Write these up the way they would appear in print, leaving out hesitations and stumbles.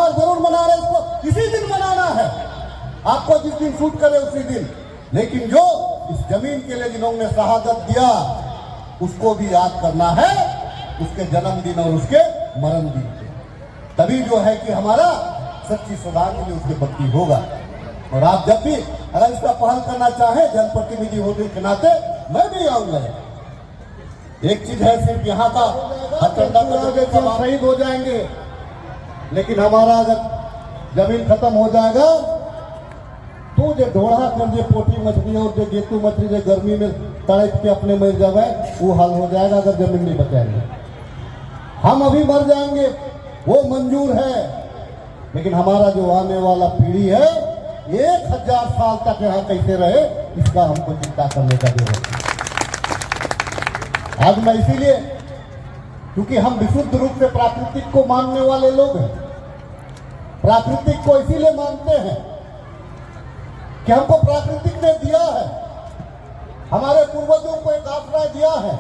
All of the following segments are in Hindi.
त्योहार जरूर मना रहे, इसको इसी दिन मनाना है, आपको जिस दिन शूट करे उसी दिन। लेकिन जो इस जमीन के लिए जिन्होंने शहादत दिया उसको भी याद करना है, उसके जन्मदिन और उसके मरण दिन पे, तभी जो है कि हमारा सच्ची श्रद्धांजलि उसके प्रति होगा। और आप जब भी अगर इसका पहल करना चाहें जनप्रतिनिधि होने के नाते मैं भी आऊंगा। एक चीज है, सिर्फ यहाँ का शहीद हो जाएंगे, लेकिन हमारा अगर जमीन खत्म हो जाएगा तो जो ढोढ़ा कर जो पोटी मछली और जो गेतू मछली जो गर्मी में तड़प के अपने मर जाए वो हल हो जाएगा अगर जमीन नहीं बचाएंगे। हम अभी मर जाएंगे वो मंजूर है, लेकिन हमारा जो आने वाला पीढ़ी है 1000 साल तक यहाँ कैसे रहे इसका हमको चिंता करने का जरूरत है। आज मैं इसीलिए, क्योंकि हम विशुद्ध रूप से प्राकृतिक को मानने वाले लोग हैं, प्राकृतिक को इसीलिए मानते हैं कि हमको प्राकृतिक ने दिया है, हमारे पूर्वजों को एक आश्रय दिया है।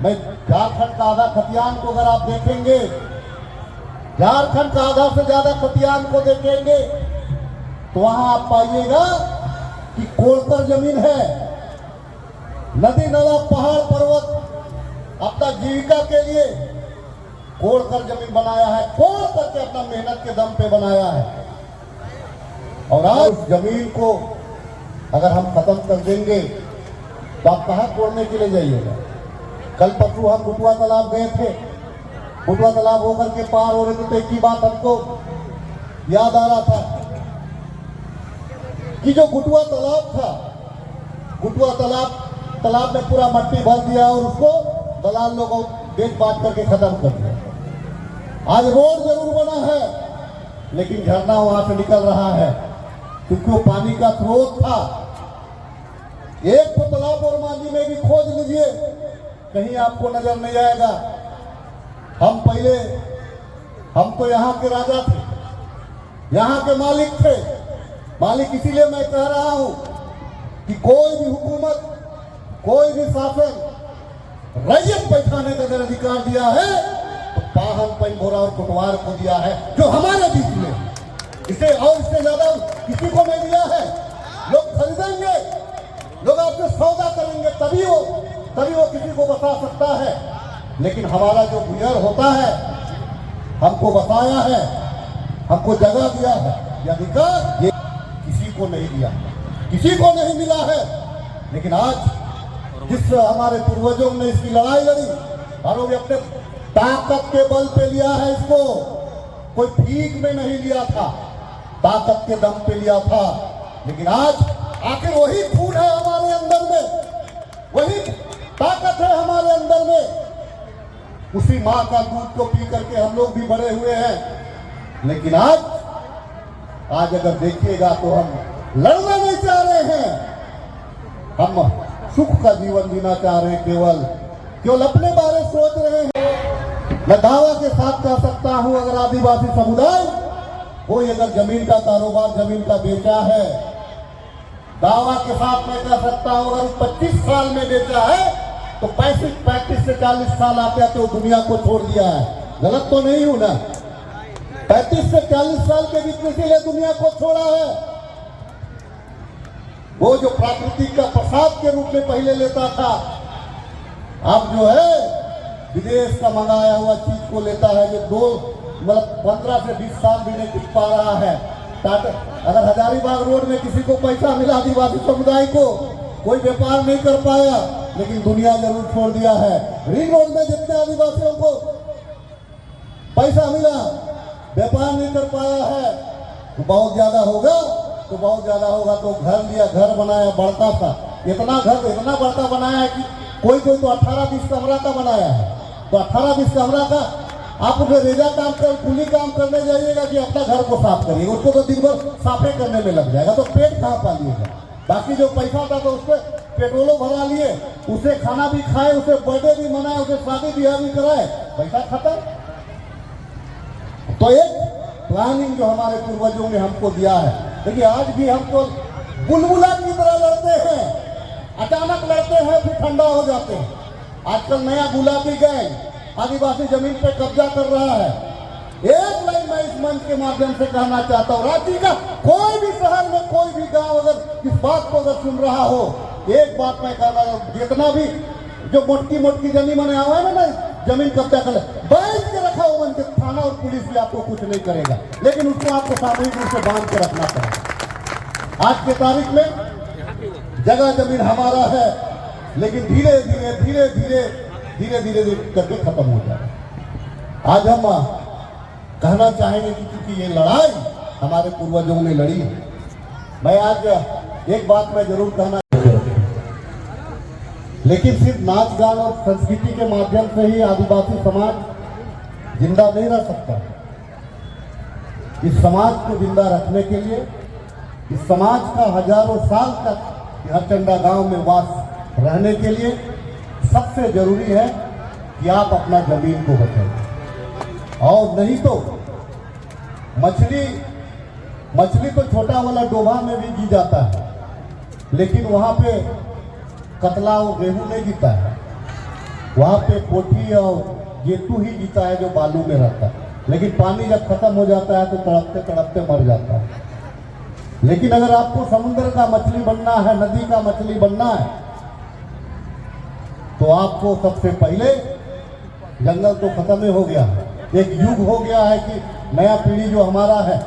मैं झारखंड का आधा खतियान को अगर आप देखेंगे, झारखंड का आधा से ज्यादा खतियान को देखेंगे तो वहां आप पाइएगा कि कोड़कर जमीन है, नदी नाला पहाड़ पर्वत अपना जीविका के लिए कोड़कर जमीन बनाया है, कोड़ करके अपना मेहनत के दम पे बनाया है। और आज जमीन को अगर हम खत्म कर देंगे तो आप कहाँ कोड़ने के लिए जाइएगा। कल परसों हम गुटुआ तालाब गए थे, गुटुआ तालाब होकर के पार हो रहे थे तो एक ही बात हमको याद आ रहा था कि जो गुटुआ तालाब था, गुटुआ तालाब में पूरा मट्टी भर दिया और उसको दलाल लोगों बेच बांट करके खत्म कर दिया। आज रोड जरूर बना है लेकिन झरना वहां से निकल रहा है क्योंकि वो पानी का स्रोत था। एक तो तालाब और मांझी में भी खोज लीजिए, कहीं आपको नजर नहीं आएगा। हम तो यहाँ के राजा थे, यहाँ के मालिक थे। मालिक इसीलिए मैं कह रहा हूं कि कोई भी हुकूमत, कोई भी शासन रैयत बैठाने का अगर अधिकार दिया है तो पाहन पैंगोरा और कुटवार को दिया है जो हमारे बीच में, इसे और इससे ज्यादा किसी को नहीं दिया है। लोग खरीदेंगे, लोग आपसे सौदा करेंगे, तभी वो किसी को बता सकता है। लेकिन हमारा जो गुजर होता है, हमको बताया है, हमको जगह दिया है, ये अधिकार ये किसी को नहीं दिया, किसी को नहीं मिला है। लेकिन आज जिस हमारे पूर्वजों ने इसकी लड़ाई लड़ी और वो अपने ताकत के बल पे लिया है, इसको कोई भीख में नहीं लिया था, ताकत के दम पे लिया था। लेकिन आज आखिर वही खून है हमारे अंदर में, वही ताकत है हमारे अंदर में, उसी माँ का दूध को पी करके हम लोग भी बड़े हुए हैं। लेकिन आज अगर देखिएगा तो हम लड़ना नहीं चाह रहे हैं, हम सुख का जीवन जीना चाह रहे हैं, केवल अपने बारे सोच रहे हैं। मैं दावा के साथ कह सकता हूं अगर आदिवासी समुदाय कोई अगर जमीन का कारोबार, जमीन का बेचा है, दावा के साथ मैं कह सकता हूं अगर 25 साल में बेचा है तो 35 से 40 साल आते आते वो दुनिया को छोड़ दिया है। गलत तो नहीं हूं ना? 35 से 40 साल के बीच में इसीलिए दुनिया को छोड़ा है। वो जो प्राकृतिक का प्रसाद के रूप में पहले लेता था, अब जो है विदेश का मंगाया हुआ चीज को लेता है। ये 15 से 20 साल भी नहीं टिक पा रहा है। अगर हजारीबाग रोड में किसी को पैसा मिला आदिवासी समुदाय को, कोई व्यापार नहीं कर पाया, लेकिन दुनिया जरूर छोड़ दिया है। रिंग रोड में जितने आदिवासियों को पैसा मिला, व्यापार नहीं कर पाया है, तो बहुत ज्यादा होगा तो घर लिया, घर बनाया बड़का सा, इतना बड़का बनाया है कि कोई तो 18-20 कमरा का बनाया है। तो 18-20 कमरा का आप उसे रेजा काम कर, कुली काम करने जाइएगा कि अपना घर को साफ करिएगा, उसको तो दिन भर साफे करने में लग जाएगा, तो पेट कहाँ पालिएगा। बाकी जो पैसा था तो उससे पेट्रोलो भरा लिए, उसे खाना भी खाए, उसे बर्थडे भी मनाए, उसे शादी ब्याह भी कराए, पैसा खत्म। तो एक प्लानिंग जो हमारे पूर्वजों ने हमको दिया है। देखिए आज भी हम तो बुलबुला की तरह लड़ते हैं, अचानक लड़ते हैं फिर ठंडा हो जाते हैं। आजकल नया गुलाबी गैंग आदिवासी जमीन पे कब्जा कर रहा है। एक लाइन मैं मंच के माध्यम से कहना चाहता हूँ, रांची का कोई भी शहर में कोई भी गांव अगर इस बात को अगर सुन रहा हो, एक बात मैं कहना, जितना भी जो मोटकी मोटकी जमीन मैंने आवा है ना, जमीन कब्जा कर बैठ के रखा हो, मन के थाना और पुलिस भी आपको कुछ नहीं करेगा, लेकिन उसको आपको सामूहिक रूप से बांध के रखना पड़ेगा। आज के तारीख में जगह जमीन हमारा है, लेकिन धीरे धीरे धीरे धीरे धीरे धीरे धीरे करके खत्म हो जाए। आज हम कहना चाहेंगे कि क्योंकि ये लड़ाई हमारे पूर्वजों ने लड़ी है, मैं आज एक बात मैं जरूर कहना, लेकिन सिर्फ नाच गान और संस्कृति के माध्यम से ही आदिवासी समाज जिंदा नहीं रह सकता। इस समाज को जिंदा रखने के लिए, इस समाज का हजारों साल तक हरचंडा गांव में वास रहने के लिए सबसे जरूरी है कि आप अपना जमीन को बचाएं। और नहीं तो मछली तो छोटा वाला डोभा में भी जी जाता है, लेकिन वहां पे कतला और रेहू नहीं जीता है, वहां पे पोठी और गेतू ही जीता है जो बालू में रहता है। लेकिन पानी जब खत्म हो जाता है तो तड़पते तड़पते मर जाता है। लेकिन अगर आपको समुद्र का मछली बनना है, नदी का मछली बनना है, तो आपको सबसे पहले, जंगल तो खत्म ही हो गया, एक युग हो गया है कि नया पीढ़ी जो हमारा है,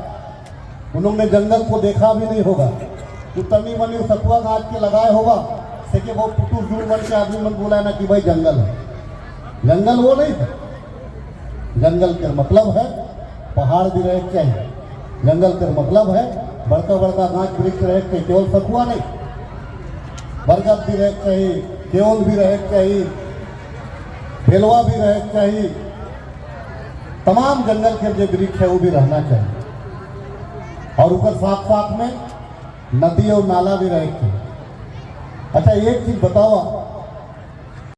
उन्होंने जंगल को देखा भी नहीं होगा। तो तनी मनी सतुआ गाछ के लगाए होगा, सेके वो पुटूर दूर बन के आदमी मन बोला ना कि भाई जंगल है। जंगल वो नहीं है। जंगल के मतलब है पहाड़ भी रहे चाहिए, जंगल के मतलब है बड़का बड़का गाछ वृक्ष रहे चाहिए, केवल सतुआ नहीं, बरगद भी रहे चाहिए, केवल भी रहे चाहिए, बेलवा भी रहे चाहिए, तमाम जंगल के जो वृक्ष है वो भी रहना चाहिए। और ऊपर साथ साथ में नदी और नाला भी रहे चाहिए। अच्छा एक चीज बताओ,